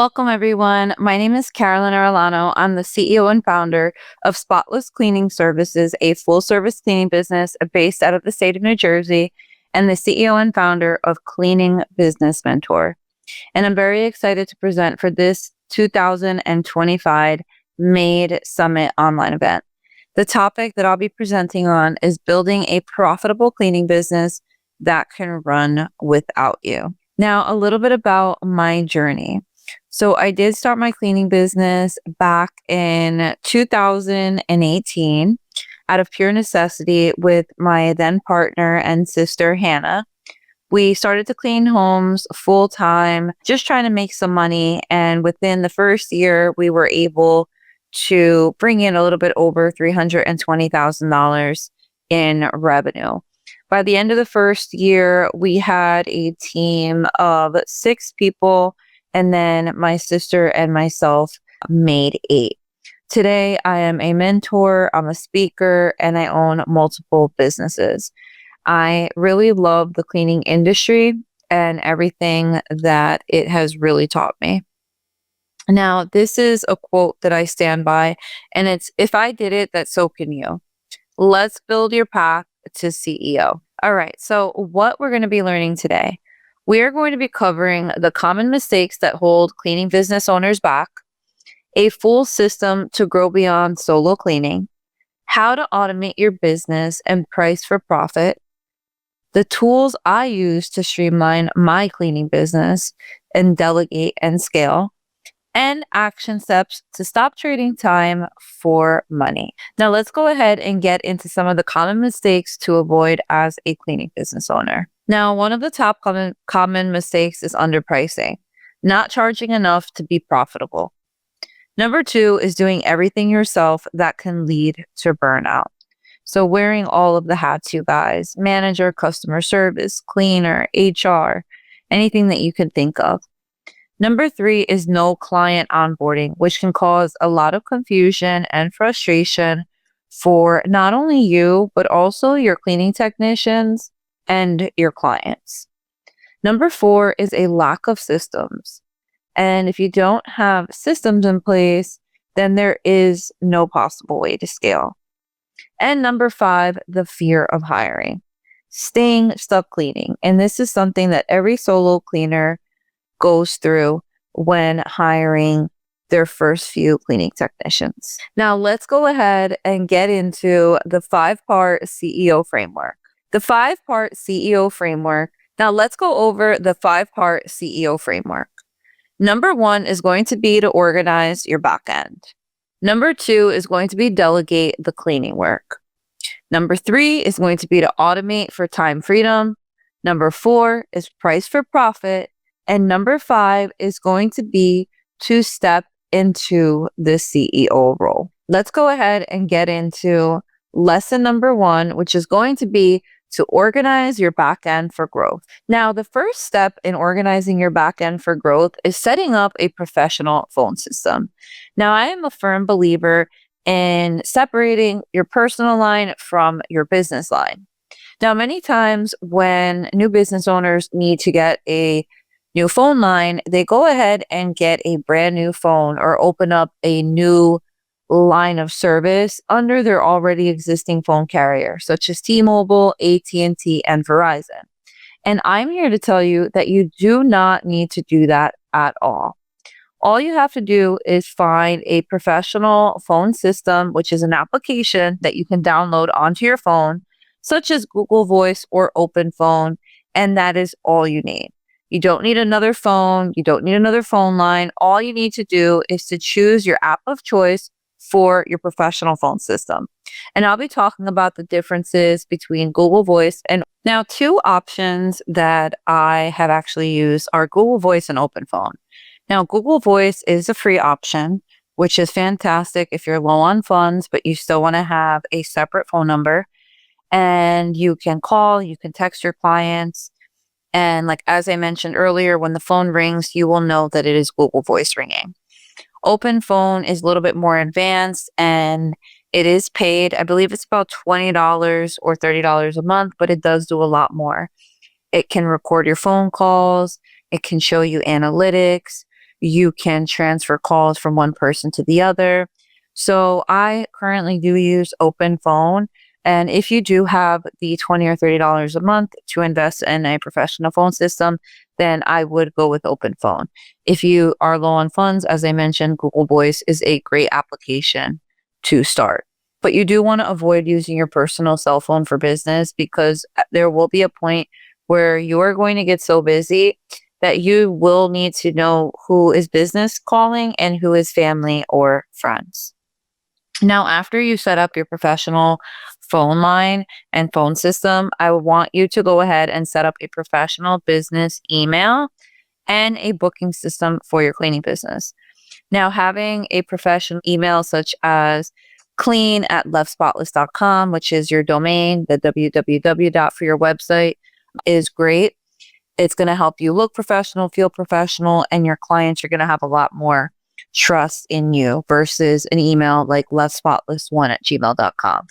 Welcome, everyone. My name is Carolyn Arellano. I'm the CEO and founder of Spotless Cleaning Services, a full service cleaning business based out of the state of New Jersey, and the CEO and founder of Cleaning Business Mentor. And I'm very excited to present for this 2025 MADE Summit online event. The topic that I'll be presenting on is building a profitable cleaning business that can run without you. Now, a little bit about my journey. So I did start my cleaning business back in 2018 out of pure necessity with my then partner and sister, Hannah. We started to clean homes full time, just trying to make some money. And within the first year, we were able to bring in a little bit over $320,000 in revenue. By the end of the first year, we had a team of 6 people, and then my sister and myself made 8. Today, I am a mentor, I'm a speaker, and I own multiple businesses. I really love the cleaning industry and everything that it has really taught me. Now, this is a quote that I stand by, and it's, "If I did it, that so can you." Let's build your path to CEO. All right, so what we're going to be learning today. We are going to be covering the common mistakes that hold cleaning business owners back, a full system to grow beyond solo cleaning, how to automate your business and price for profit, the tools I use to streamline my cleaning business and delegate and scale, and action steps to stop trading time for money. Now, let's go ahead and get into some of the common mistakes to avoid as a cleaning business owner. Now, one of the top common mistakes is underpricing, not charging enough to be profitable. Number 2 is doing everything yourself that can lead to burnout. So wearing all of the hats, you guys, manager, customer service, cleaner, HR, anything that you can think of. Number 3 is no client onboarding, which can cause a lot of confusion and frustration for not only you, but also your cleaning technicians and your clients. Number 4 is a lack of systems. And if you don't have systems in place, then there is no possible way to scale. And number 5, the fear of hiring, staying stuck cleaning. And this is something that every solo cleaner goes through when hiring their first few cleaning technicians. Now, let's go ahead and get into the 5-part CEO framework. The 5-part CEO framework. Now, let's go over the 5-part CEO framework. Number 1 is going to be to organize your back end. Number 2 is going to be delegate the cleaning work. Number 3 is going to be to automate for time freedom. Number 4 is price for profit. And number 5 is going to be to step into the CEO role. Let's go ahead and get into lesson number 1, which is going to be to organize your back end for growth. Now, the first step in organizing your back end for growth is setting up a professional phone system. Now, I am a firm believer in separating your personal line from your business line. Now, many times when new business owners need to get a new phone line, they go ahead and get a brand new phone or open up a new line of service under their already existing phone carrier, such as T-Mobile, AT&T, and Verizon. And I'm here to tell you that you do not need to do that at all. All you have to do is find a professional phone system, which is an application that you can download onto your phone, such as Google Voice or Open Phone, and that is all you need. You don't need another phone. You don't need another phone line. All you need to do is to choose your app of choice for your professional phone system. And I'll be talking about the differences between Google Voice and now 2 options that I have actually used are Google Voice and Open Phone. Now, Google Voice is a free option, which is fantastic if you're low on funds, but you still want to have a separate phone number. And you can call, you can text your clients. And like, as I mentioned earlier, when the phone rings, you will know that it is Google Voice ringing. Open Phone is a little bit more advanced and it is paid. I believe it's about $20 or $30 a month, but it does do a lot more. It can record your phone calls. It can show you analytics. You can transfer calls from one person to the other. So I currently do use Open Phone. And if you do have the $20 or $30 a month to invest in a professional phone system, then I would go with Open Phone. If you are low on funds, as I mentioned, Google Voice is a great application to start. But you do want to avoid using your personal cell phone for business, because there will be a point where you're going to get so busy that you will need to know who is business calling and who is family or friends. Now, after you set up your professional phone line and phone system, I want you to go ahead and set up a professional business email and a booking system for your cleaning business. Now, having a professional email such as clean@lovespotless.com, which is your domain, the www for your website, is great. It's going to help you look professional, feel professional, and your clients are going to have a lot more trust in you versus an email like lovespotless1@gmail.com.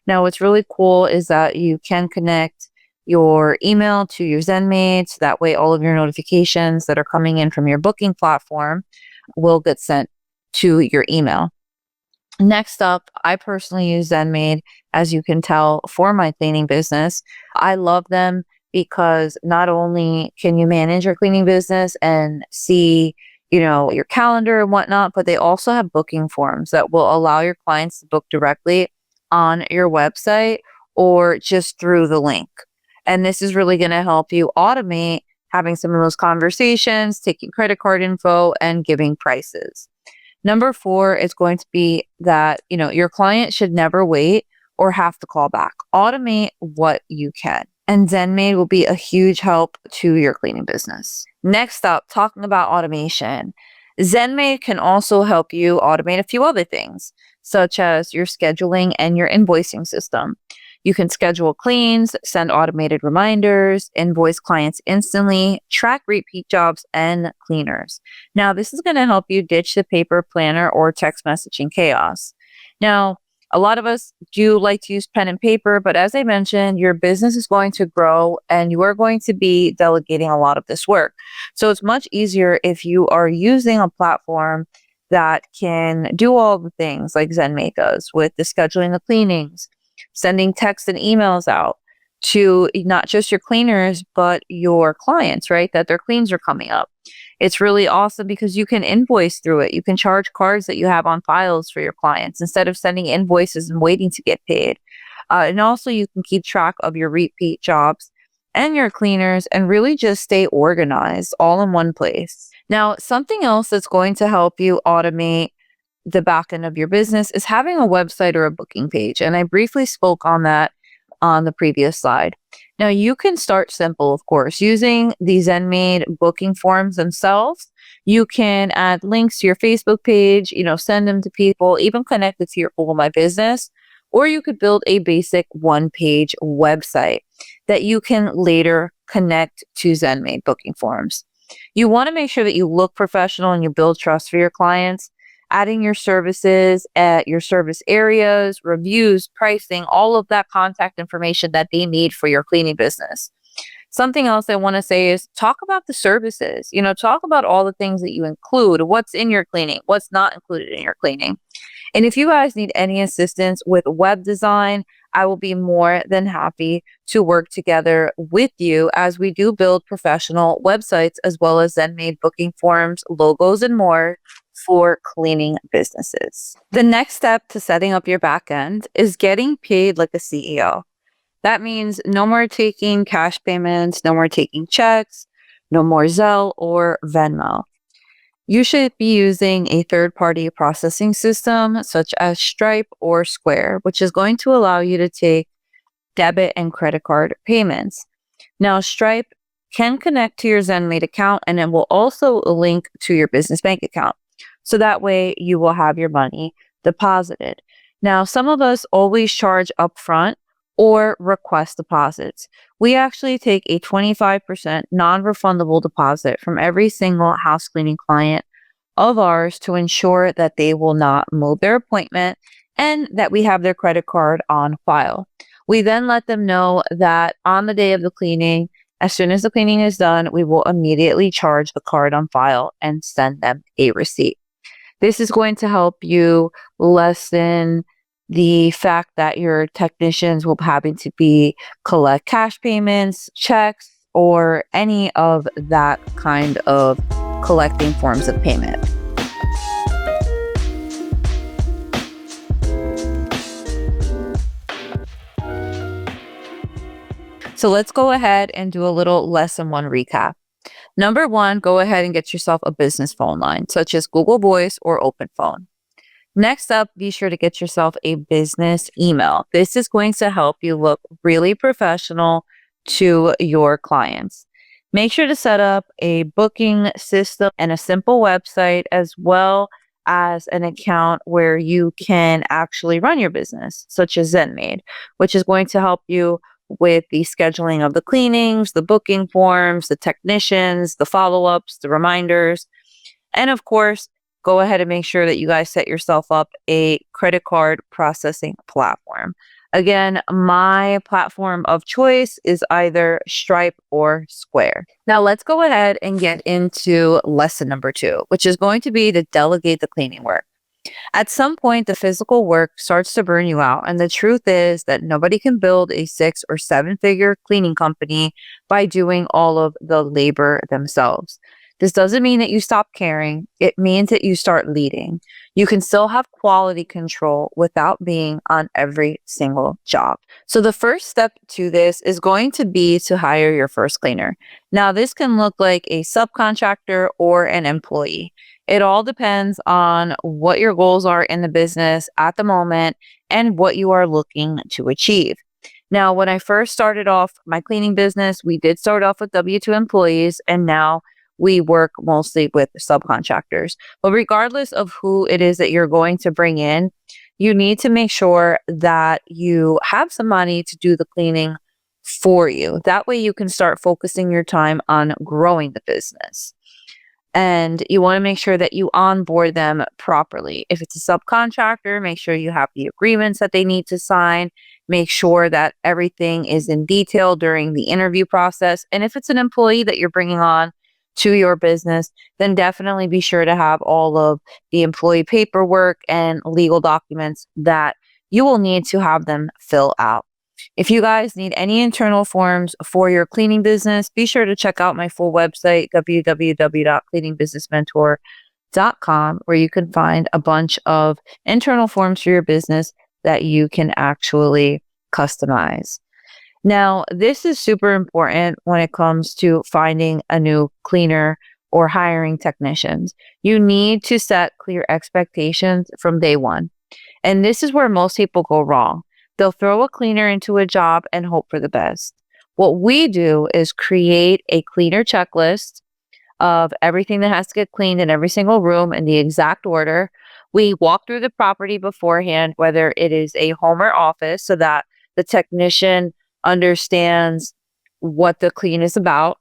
Now, what's really cool is that you can connect your email to your ZenMaid, so that way all of your notifications that are coming in from your booking platform will get sent to your email. Next up, I personally use ZenMaid, as you can tell, for my cleaning business. I love them because not only can you manage your cleaning business and see, your calendar and whatnot, but they also have booking forms that will allow your clients to book directly on your website or just through the link. And this is really going to help you automate having some of those conversations, taking credit card info, and giving prices. Number 4 is going to be that, your client should never wait or have to call back. Automate what you can. And ZenMaid will be a huge help to your cleaning business. Next up, talking about automation. ZenMaid can also help you automate a few other things, such as your scheduling and your invoicing system. You can schedule cleans, send automated reminders, invoice clients instantly, track repeat jobs, and cleaners. Now, this is going to help you ditch the paper planner or text messaging chaos. Now, a lot of us do like to use pen and paper, but as I mentioned, your business is going to grow and you are going to be delegating a lot of this work. So it's much easier if you are using a platform that can do all the things like ZenMaid does with the scheduling the cleanings, sending texts and emails out to not just your cleaners, but your clients, right? That their cleans are coming up. It's really awesome because you can invoice through it. You can charge cards that you have on files for your clients instead of sending invoices and waiting to get paid. And also you can keep track of your repeat jobs and your cleaners and really just stay organized all in one place. Now, something else that's going to help you automate the back end of your business is having a website or a booking page. And I briefly spoke on that on the previous slide. Now, you can start simple, of course, using the ZenMaid booking forms themselves. You can add links to your Facebook page, send them to people, even connect it to your Google My Business, or you could build a basic one-page website that you can later connect to ZenMaid booking forms. You want to make sure that you look professional and you build trust for your clients. Adding your services at your service areas, reviews, pricing, all of that contact information that they need for your cleaning business. Something else I want to say is talk about the services. Talk about all the things that you include, what's in your cleaning, what's not included in your cleaning. And if you guys need any assistance with web design, I will be more than happy to work together with you as we do build professional websites as well as ZenMaid booking forms, logos, and more for cleaning businesses. The next step to setting up your back end is getting paid like a CEO. That means no more taking cash payments, no more taking checks, no more Zelle or Venmo. You should be using a third-party processing system such as Stripe or Square, which is going to allow you to take debit and credit card payments. Now, Stripe can connect to your ZenMaid account and it will also link to your business bank account. So that way you will have your money deposited. Now, some of us always charge upfront or request deposits. We actually take a 25% non-refundable deposit from every single house cleaning client of ours to ensure that they will not move their appointment and that we have their credit card on file. We then let them know that on the day of the cleaning, As soon as the cleaning is done, we will immediately charge the card on file and send them a receipt. This is going to help you lessen the fact that your technicians will be having to collect cash payments, checks, or any of that kind of collecting forms of payment. So let's go ahead and do a little lesson 1 recap. Number 1, go ahead and get yourself a business phone line, such as Google Voice or Open Phone. Next up, be sure to get yourself a business email. This is going to help you look really professional to your clients. Make sure to set up a booking system and a simple website, as well as an account where you can actually run your business, such as ZenMaid, which is going to help you with the scheduling of the cleanings, the booking forms, the technicians, the follow-ups, the reminders. And of course, go ahead and make sure that you guys set yourself up a credit card processing platform. Again, my platform of choice is either Stripe or Square. Now let's go ahead and get into lesson number 2, which is going to be to delegate the cleaning work. At some point, the physical work starts to burn you out. And the truth is that nobody can build a 6 or 7-figure cleaning company by doing all of the labor themselves. This doesn't mean that you stop caring. It means that you start leading. You can still have quality control without being on every single job. So the first step to this is going to be to hire your first cleaner. Now, this can look like a subcontractor or an employee. It all depends on what your goals are in the business at the moment and what you are looking to achieve. Now, when I first started off my cleaning business, we did start off with W-2 employees, and now we work mostly with subcontractors. But regardless of who it is that you're going to bring in, you need to make sure that you have somebody to do the cleaning for you. That way you can start focusing your time on growing the business. And you want to make sure that you onboard them properly. If it's a subcontractor, make sure you have the agreements that they need to sign. Make sure that everything is in detail during the interview process. And if it's an employee that you're bringing on to your business, then definitely be sure to have all of the employee paperwork and legal documents that you will need to have them fill out. If you guys need any internal forms for your cleaning business, be sure to check out my full website, www.cleaningbusinessmentor.com, where you can find a bunch of internal forms for your business that you can actually customize. Now, this is super important when it comes to finding a new cleaner or hiring technicians. You need to set clear expectations from day one. And this is where most people go wrong. They'll throw a cleaner into a job and hope for the best. What we do is create a cleaner checklist of everything that has to get cleaned in every single room in the exact order. We walk through the property beforehand, whether it is a home or office, so that the technician understands what the clean is about.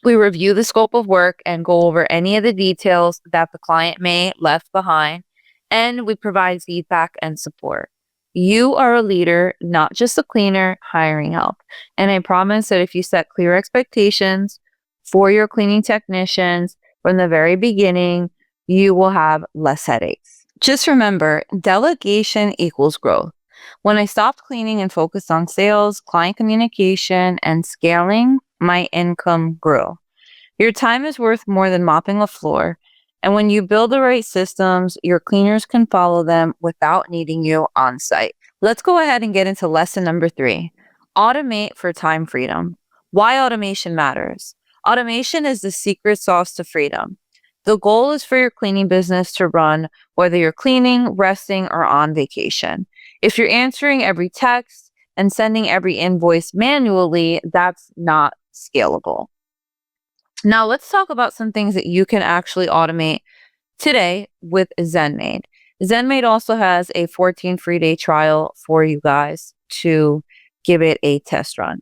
We review the scope of work and go over any of the details that the client may left behind, and we provide feedback and support. You are a leader, not just a cleaner hiring help. And I promise that if you set clear expectations for your cleaning technicians from the very beginning, you will have less headaches. Just remember, delegation equals growth. When I stopped cleaning and focused on sales, client communication, and scaling, my income grew. Your time is worth more than mopping a floor. And when you build the right systems, your cleaners can follow them without needing you on site. Let's go ahead and get into lesson number 3. Automate for time freedom. Why automation matters. Automation is the secret sauce to freedom. The goal is for your cleaning business to run whether you're cleaning, resting, or on vacation. If you're answering every text and sending every invoice manually, that's not scalable. Now, let's talk about some things that you can actually automate today with ZenMaid. ZenMaid also has a 14 free day trial for you guys to give it a test run.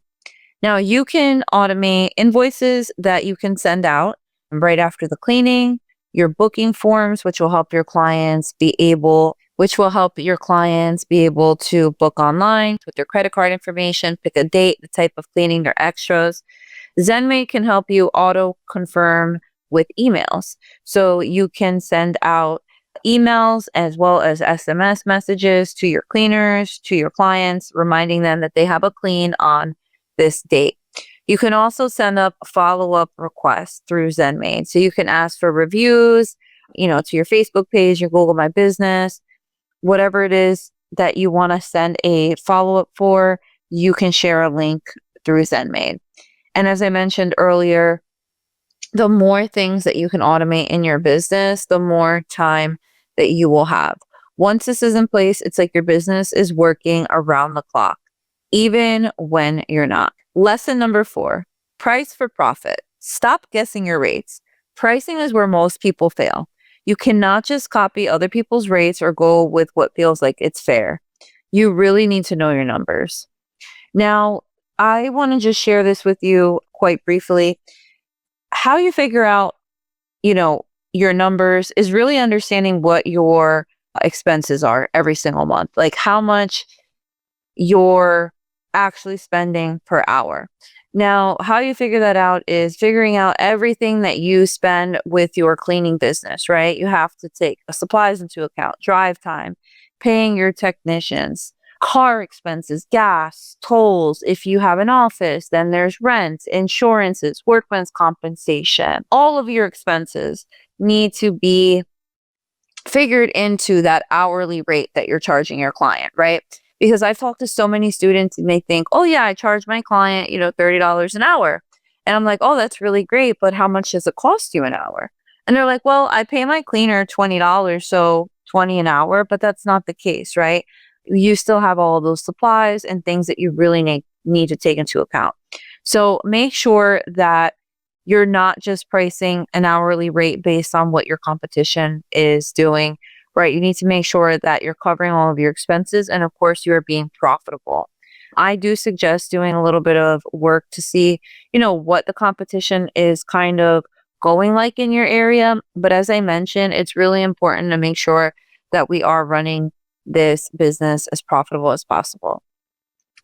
Now, you can automate invoices that you can send out right after the cleaning, your booking forms, which will help your clients be able to book online with their credit card information, pick a date, the type of cleaning, their extras. ZenMaid can help you auto confirm with emails. So you can send out emails as well as SMS messages to your cleaners, to your clients, reminding them that they have a clean on this date. You can also send up follow-up requests through ZenMaid. So you can ask for reviews, to your Facebook page, your Google My Business, whatever it is that you want to send a follow-up for, you can share a link through ZenMaid. And as I mentioned earlier, the more things that you can automate in your business, the more time that you will have. Once this is in place, it's like your business is working around the clock, even when you're not. Lesson number 4, price for profit. Stop guessing your rates. Pricing is where most people fail. You cannot just copy other people's rates or go with what feels like it's fair. You really need to know your numbers. Now, I want to just share this with you quite briefly. How you figure out, your numbers is really understanding what your expenses are every single month, like how much you're actually spending per hour. Now, how you figure that out is figuring out everything that you spend with your cleaning business, right? You have to take supplies into account, drive time, paying your technicians, car expenses, gas, tolls. If you have an office, then there's rent, insurances, workman's compensation. All of your expenses need to be figured into that hourly rate that you're charging your client, right? Because I've talked to so many students and they think, oh yeah, I charge my client, $30 an hour. And I'm like, oh, that's really great. But how much does it cost you an hour? And they're like, well, I pay my cleaner $20, so 20 an hour, but that's not the case, right? You still have all of those supplies and things that you really need to take into account. So make sure that you're not just pricing an hourly rate based on what your competition is doing, right? You need to make sure that you're covering all of your expenses and of course you are being profitable. I do suggest doing a little bit of work to see, what the competition is kind of going like in your area. But as I mentioned, it's really important to make sure that we are running this business as profitable as possible.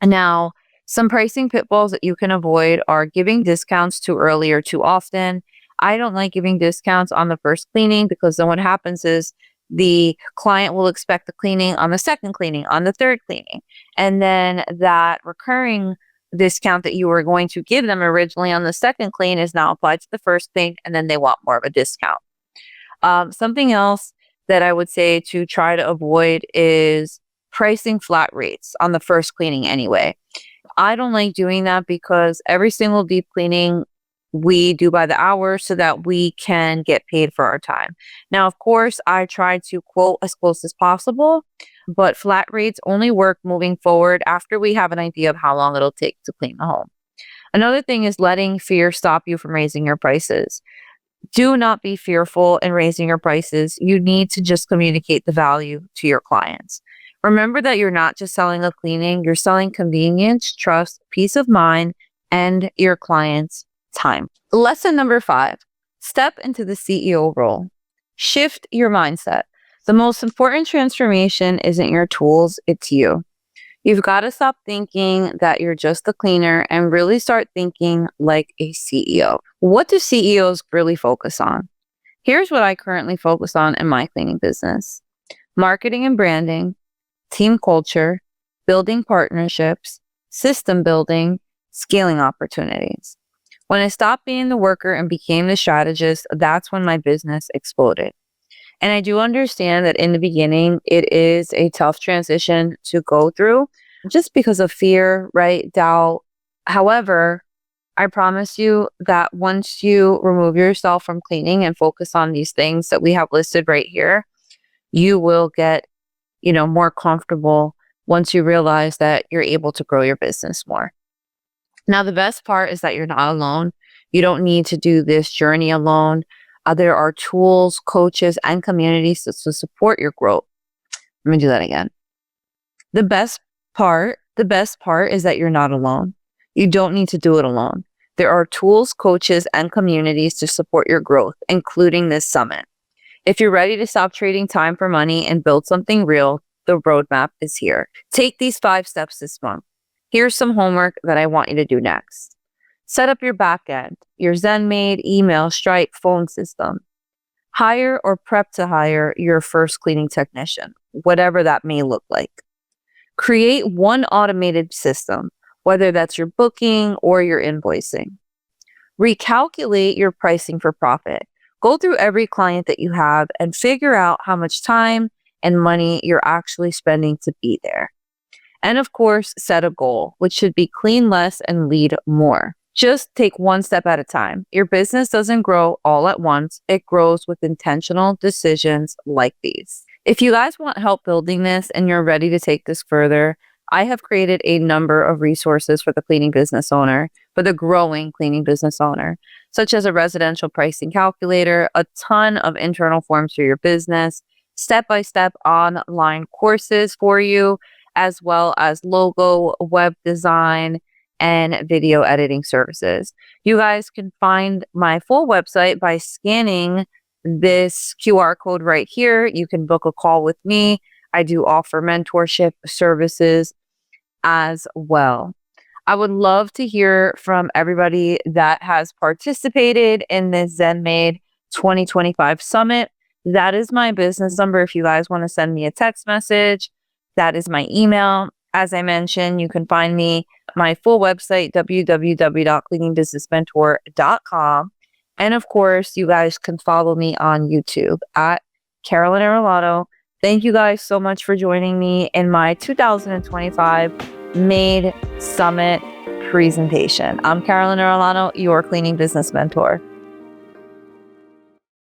Now, some pricing pitfalls that you can avoid are giving discounts too early or too often. I don't like giving discounts on the first cleaning because then what happens is the client will expect the cleaning on the second cleaning, on the third cleaning. And then that recurring discount that you were going to give them originally on the second clean is now applied to the first clean, and then they want more of a discount. Something else that I would say to try to avoid is pricing flat rates on the first cleaning anyway. I don't like doing that because every single deep cleaning we do by the hour so that we can get paid for our time. Now, of course, I try to quote as close as possible, but flat rates only work moving forward after we have an idea of how long it'll take to clean the home. Another thing is letting fear stop you from raising your prices. Do not be fearful in raising your prices. You need to just communicate the value to your clients. Remember that you're not just selling a cleaning, you're selling convenience, trust, peace of mind, and your clients' time. Lesson number 5, step into the CEO role. Shift your mindset. The most important transformation isn't your tools, it's you. You've got to stop thinking that you're just a cleaner and really start thinking like a CEO. What do CEOs really focus on? Here's what I currently focus on in my cleaning business: marketing and branding, team culture, building partnerships, system building, scaling opportunities. When I stopped being the worker and became the strategist, that's when my business exploded. And I do understand that in the beginning, it is a tough transition to go through just because of fear, right? Doubt. However, I promise you that once you remove yourself from cleaning and focus on these things that we have listed right here, you will get, more comfortable once you realize that you're able to grow your business more. Now, the best part is that you're not alone. You don't need to do this journey alone. There are tools, coaches, and communities to support your growth. Let me do that again. The best part is that you're not alone. You don't need to do it alone. There are tools, coaches, and communities to support your growth, including this summit. If you're ready to stop trading time for money and build something real, the roadmap is here. Take these 5 steps this month. Here's some homework that I want you to do next. Set up your backend, your ZenMaid, email, Stripe, phone system. Hire or prep to hire your first cleaning technician, whatever that may look like. Create one automated system, whether that's your booking or your invoicing. Recalculate your pricing for profit. Go through every client that you have and figure out how much time and money you're actually spending to be there. And of course, set a goal, which should be clean less and lead more. Just take one step at a time. Your business doesn't grow all at once. It grows with intentional decisions like these. If you guys want help building this and you're ready to take this further, I have created a number of resources for the cleaning business owner, for the growing cleaning business owner, such as a residential pricing calculator, a ton of internal forms for your business, step-by-step online courses for you, as well as logo, web design, and video editing services. You guys can find my full website by scanning this QR code right here. You can book a call with me. I do offer mentorship services as well. I would love to hear from everybody that has participated in this ZenMaid 2025 Summit. That is my business number if you guys want to send me a text message. That is my email. As I mentioned, you can find me my full website, www.cleaningbusinessmentor.com. And of course, you guys can follow me on YouTube at Carolyn Arellano. Thank you guys so much for joining me in my 2025 Made Summit presentation. I'm Carolyn Arellano, your cleaning business mentor.